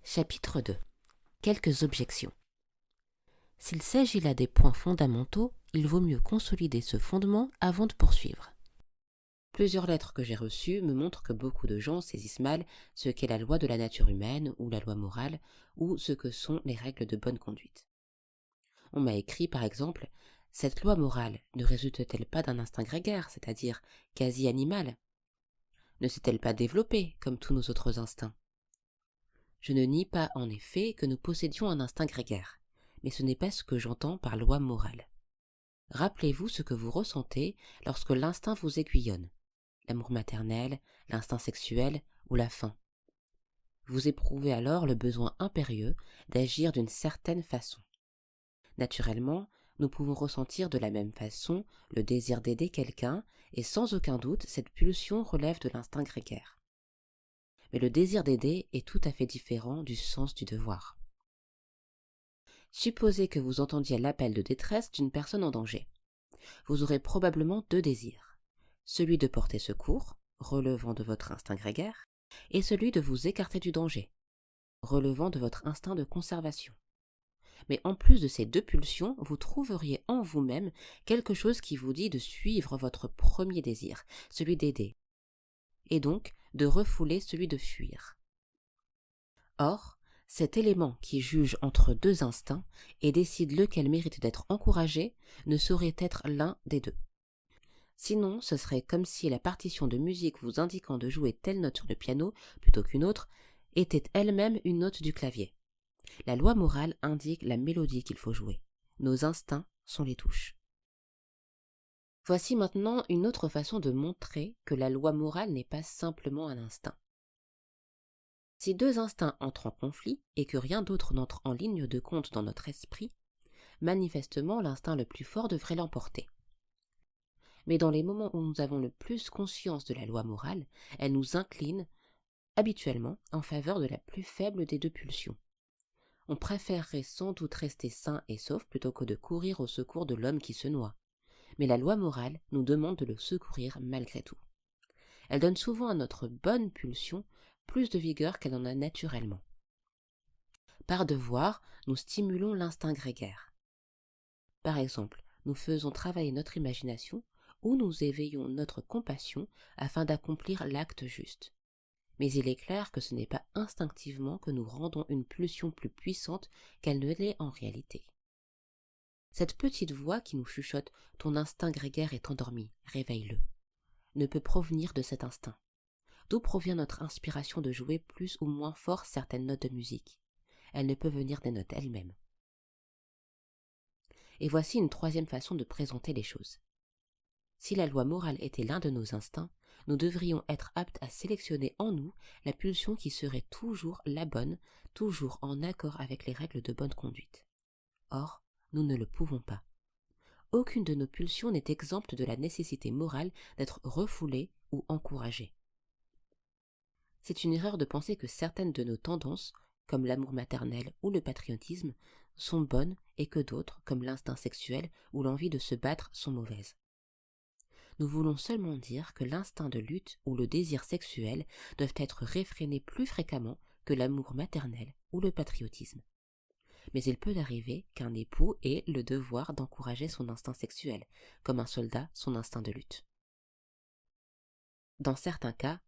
Chapitre 2. Quelques objections. S'il s'agit là des points fondamentaux, il vaut mieux consolider ce fondement avant de poursuivre. Plusieurs lettres que j'ai reçues me montrent que beaucoup de gens saisissent mal ce qu'est la loi de la nature humaine ou la loi morale ou ce que sont les règles de bonne conduite. On m'a écrit par exemple « Cette loi morale ne résulte-t-elle pas d'un instinct grégaire, c'est-à-dire quasi animal ? Ne s'est-elle pas développée comme tous nos autres instincts ? » Je ne nie pas en effet que nous possédions un instinct grégaire, mais ce n'est pas ce que j'entends par loi morale. Rappelez-vous ce que vous ressentez lorsque l'instinct vous aiguillonne, l'amour maternel, l'instinct sexuel ou la faim. Vous éprouvez alors le besoin impérieux d'agir d'une certaine façon. Naturellement, nous pouvons ressentir de la même façon le désir d'aider quelqu'un et sans aucun doute cette pulsion relève de l'instinct grégaire. Mais le désir d'aider est tout à fait différent du sens du devoir. Supposez que vous entendiez l'appel de détresse d'une personne en danger. Vous aurez probablement deux désirs, celui de porter secours, relevant de votre instinct grégaire, et celui de vous écarter du danger, relevant de votre instinct de conservation. Mais en plus de ces deux pulsions, vous trouveriez en vous-même quelque chose qui vous dit de suivre votre premier désir, celui d'aider, et donc de refouler celui de fuir. Or, cet élément qui juge entre deux instincts et décide lequel mérite d'être encouragé ne saurait être l'un des deux. Sinon, ce serait comme si la partition de musique vous indiquant de jouer telle note sur le piano plutôt qu'une autre était elle-même une note du clavier. La loi morale indique la mélodie qu'il faut jouer. Nos instincts sont les touches. Voici maintenant une autre façon de montrer que la loi morale n'est pas simplement un instinct. Si deux instincts entrent en conflit et que rien d'autre n'entre en ligne de compte dans notre esprit, manifestement l'instinct le plus fort devrait l'emporter. Mais dans les moments où nous avons le plus conscience de la loi morale, elle nous incline habituellement en faveur de la plus faible des deux pulsions. On préférerait sans doute rester sain et sauf plutôt que de courir au secours de l'homme qui se noie. Mais la loi morale nous demande de le secourir malgré tout. Elle donne souvent à notre bonne pulsion plus de vigueur qu'elle en a naturellement. Par devoir, nous stimulons l'instinct grégaire. Par exemple, nous faisons travailler notre imagination ou nous éveillons notre compassion afin d'accomplir l'acte juste. Mais il est clair que ce n'est pas instinctivement que nous rendons une pulsion plus puissante qu'elle ne l'est en réalité. Cette petite voix qui nous chuchote « Ton instinct grégaire est endormi, réveille-le » ne peut provenir de cet instinct. D'où provient notre inspiration de jouer plus ou moins fort certaines notes de musique? Elle ne peut venir des notes elles-mêmes. Et voici une troisième façon de présenter les choses. Si la loi morale était l'un de nos instincts, nous devrions être aptes à sélectionner en nous la pulsion qui serait toujours la bonne, toujours en accord avec les règles de bonne conduite. Or, nous ne le pouvons pas. Aucune de nos pulsions n'est exempte de la nécessité morale d'être refoulée ou encouragée. C'est une erreur de penser que certaines de nos tendances, comme l'amour maternel ou le patriotisme, sont bonnes et que d'autres, comme l'instinct sexuel ou l'envie de se battre, sont mauvaises. Nous voulons seulement dire que l'instinct de lutte ou le désir sexuel doivent être réfrénés plus fréquemment que l'amour maternel ou le patriotisme. Mais il peut arriver qu'un époux ait le devoir d'encourager son instinct sexuel, comme un soldat son instinct de lutte. Dans certains cas,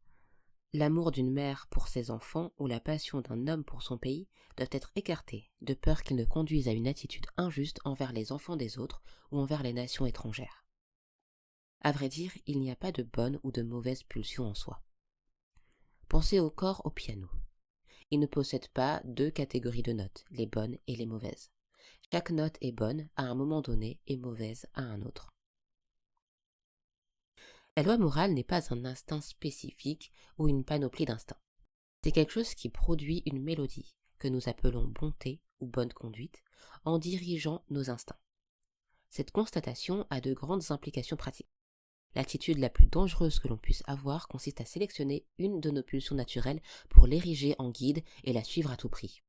l'amour d'une mère pour ses enfants ou la passion d'un homme pour son pays doivent être écartés, de peur qu'ils ne conduisent à une attitude injuste envers les enfants des autres ou envers les nations étrangères. À vrai dire, il n'y a pas de bonne ou de mauvaise pulsion en soi. Pensez au corps au piano. Il ne possède pas deux catégories de notes, les bonnes et les mauvaises. Chaque note est bonne à un moment donné et mauvaise à un autre. La loi morale n'est pas un instinct spécifique ou une panoplie d'instincts. C'est quelque chose qui produit une mélodie, que nous appelons bonté ou bonne conduite, en dirigeant nos instincts. Cette constatation a de grandes implications pratiques. L'attitude la plus dangereuse que l'on puisse avoir consiste à sélectionner une de nos pulsions naturelles pour l'ériger en guide et la suivre à tout prix.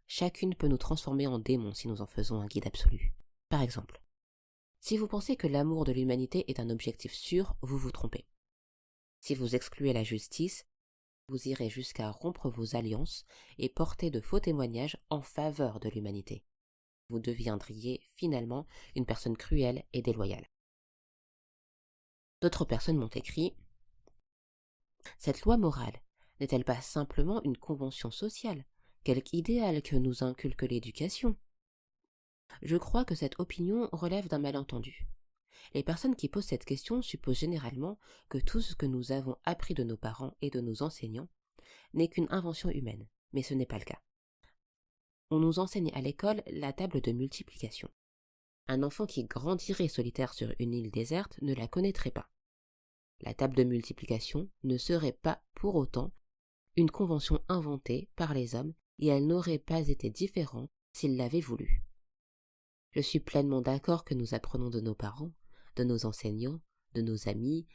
Chacune peut nous transformer en démons si nous en faisons un guide absolu. Par exemple, si vous pensez que l'amour de l'humanité est un objectif sûr, vous vous trompez. Si vous excluez la justice, vous irez jusqu'à rompre vos alliances et porter de faux témoignages en faveur de l'humanité. Vous deviendriez finalement une personne cruelle et déloyale. D'autres personnes m'ont écrit « Cette loi morale n'est-elle pas simplement une convention sociale, quelque idéal que nous inculque l'éducation ?» Je crois que cette opinion relève d'un malentendu. Les personnes qui posent cette question supposent généralement que tout ce que nous avons appris de nos parents et de nos enseignants n'est qu'une invention humaine, mais ce n'est pas le cas. On nous enseigne à l'école la table de multiplication. Un enfant qui grandirait solitaire sur une île déserte ne la connaîtrait pas. La table de multiplication ne serait pas pour autant une convention inventée par les hommes et elle n'aurait pas été différente s'ils l'avaient voulu. Je suis pleinement d'accord que nous apprenons de nos parents, de nos enseignants, de nos amis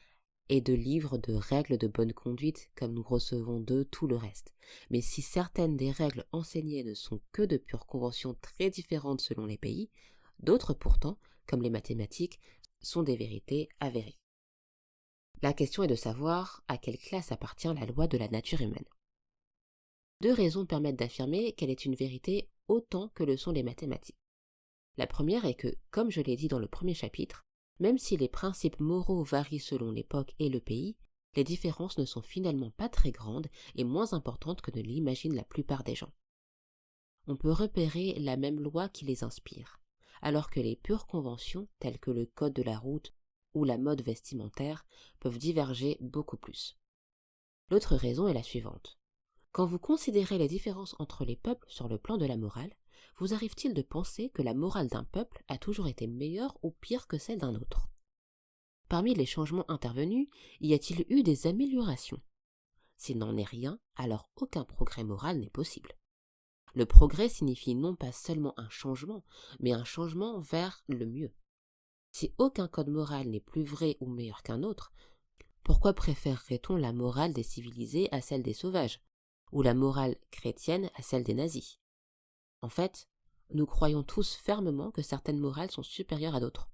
et de livres de règles de bonne conduite comme nous recevons d'eux tout le reste. Mais si certaines des règles enseignées ne sont que de pures conventions très différentes selon les pays, d'autres pourtant, comme les mathématiques, sont des vérités avérées. La question est de savoir à quelle classe appartient la loi de la nature humaine. Deux raisons permettent d'affirmer qu'elle est une vérité autant que le sont les mathématiques. La première est que, comme je l'ai dit dans le premier chapitre, même si les principes moraux varient selon l'époque et le pays, les différences ne sont finalement pas très grandes et moins importantes que ne l'imaginent la plupart des gens. On peut repérer la même loi qui les inspire, alors que les pures conventions, telles que le code de la route ou la mode vestimentaire, peuvent diverger beaucoup plus. L'autre raison est la suivante. Quand vous considérez les différences entre les peuples sur le plan de la morale, vous arrive-t-il de penser que la morale d'un peuple a toujours été meilleure ou pire que celle d'un autre? Parmi les changements intervenus, y a-t-il eu des améliorations? S'il n'en est rien, alors aucun progrès moral n'est possible. Le progrès signifie non pas seulement un changement, mais un changement vers le mieux. Si aucun code moral n'est plus vrai ou meilleur qu'un autre, pourquoi préférerait-on la morale des civilisés à celle des sauvages, ou la morale chrétienne à celle des nazis? En fait, nous croyons tous fermement que certaines morales sont supérieures à d'autres.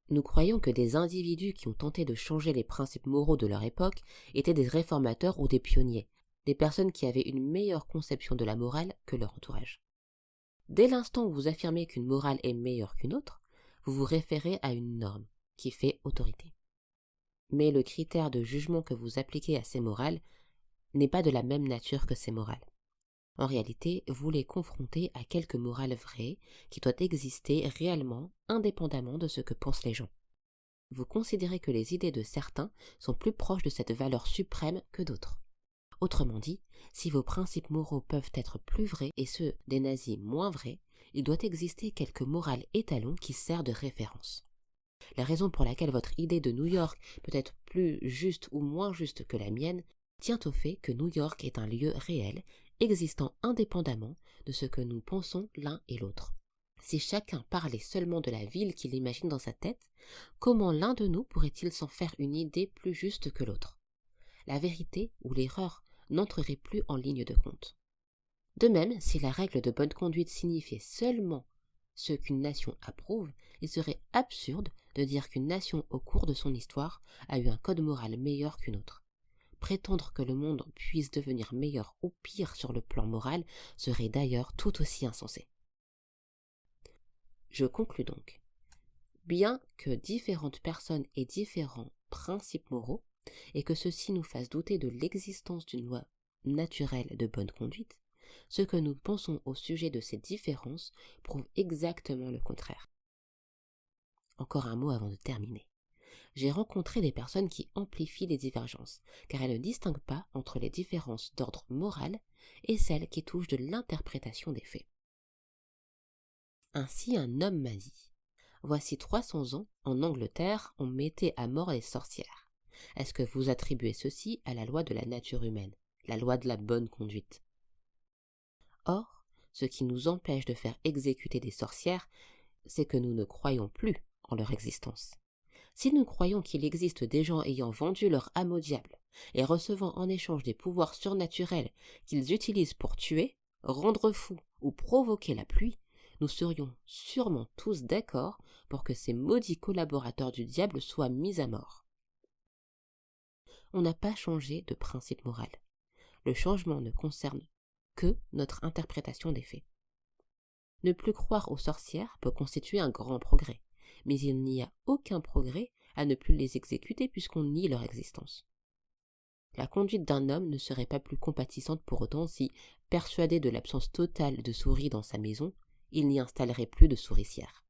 Nous croyons que des individus qui ont tenté de changer les principes moraux de leur époque étaient des réformateurs ou des pionniers, des personnes qui avaient une meilleure conception de la morale que leur entourage. Dès l'instant où vous affirmez qu'une morale est meilleure qu'une autre, vous vous référez à une norme qui fait autorité. Mais le critère de jugement que vous appliquez à ces morales n'est pas de la même nature que ces morales. En réalité, vous les confrontez à quelque morale vraie qui doit exister réellement indépendamment de ce que pensent les gens. Vous considérez que les idées de certains sont plus proches de cette valeur suprême que d'autres. Autrement dit, si vos principes moraux peuvent être plus vrais et ceux des nazis moins vrais, il doit exister quelque morale étalon qui sert de référence. La raison pour laquelle votre idée de New York peut être plus juste ou moins juste que la mienne tient au fait que New York est un lieu réel, existant indépendamment de ce que nous pensons l'un et l'autre. Si chacun parlait seulement de la ville qu'il imagine dans sa tête, comment l'un de nous pourrait-il s'en faire une idée plus juste que l'autre? La vérité ou l'erreur n'entrerait plus en ligne de compte. De même, si la règle de bonne conduite signifiait seulement ce qu'une nation approuve, il serait absurde de dire qu'une nation au cours de son histoire a eu un code moral meilleur qu'une autre. Prétendre que le monde puisse devenir meilleur ou pire sur le plan moral serait d'ailleurs tout aussi insensé. Je conclus donc. Bien que différentes personnes aient différents principes moraux, et que ceux-ci nous fassent douter de l'existence d'une loi naturelle de bonne conduite, ce que nous pensons au sujet de ces différences prouve exactement le contraire. Encore un mot avant de terminer. J'ai rencontré des personnes qui amplifient les divergences, car elles ne distinguent pas entre les différences d'ordre moral et celles qui touchent de l'interprétation des faits. Ainsi un homme m'a dit « Voici 300 ans, en Angleterre, on mettait à mort les sorcières. Est-ce que vous attribuez ceci à la loi de la nature humaine, la loi de la bonne conduite ?» Or, ce qui nous empêche de faire exécuter des sorcières, c'est que nous ne croyons plus en leur existence. Si nous croyons qu'il existe des gens ayant vendu leur âme au diable et recevant en échange des pouvoirs surnaturels qu'ils utilisent pour tuer, rendre fou ou provoquer la pluie, nous serions sûrement tous d'accord pour que ces maudits collaborateurs du diable soient mis à mort. On n'a pas changé de principe moral. Le changement ne concerne que notre interprétation des faits. Ne plus croire aux sorcières peut constituer un grand progrès, mais il n'y a aucun progrès à ne plus les exécuter puisqu'on nie leur existence. La conduite d'un homme ne serait pas plus compatissante pour autant si, persuadé de l'absence totale de souris dans sa maison, il n'y installerait plus de souricière.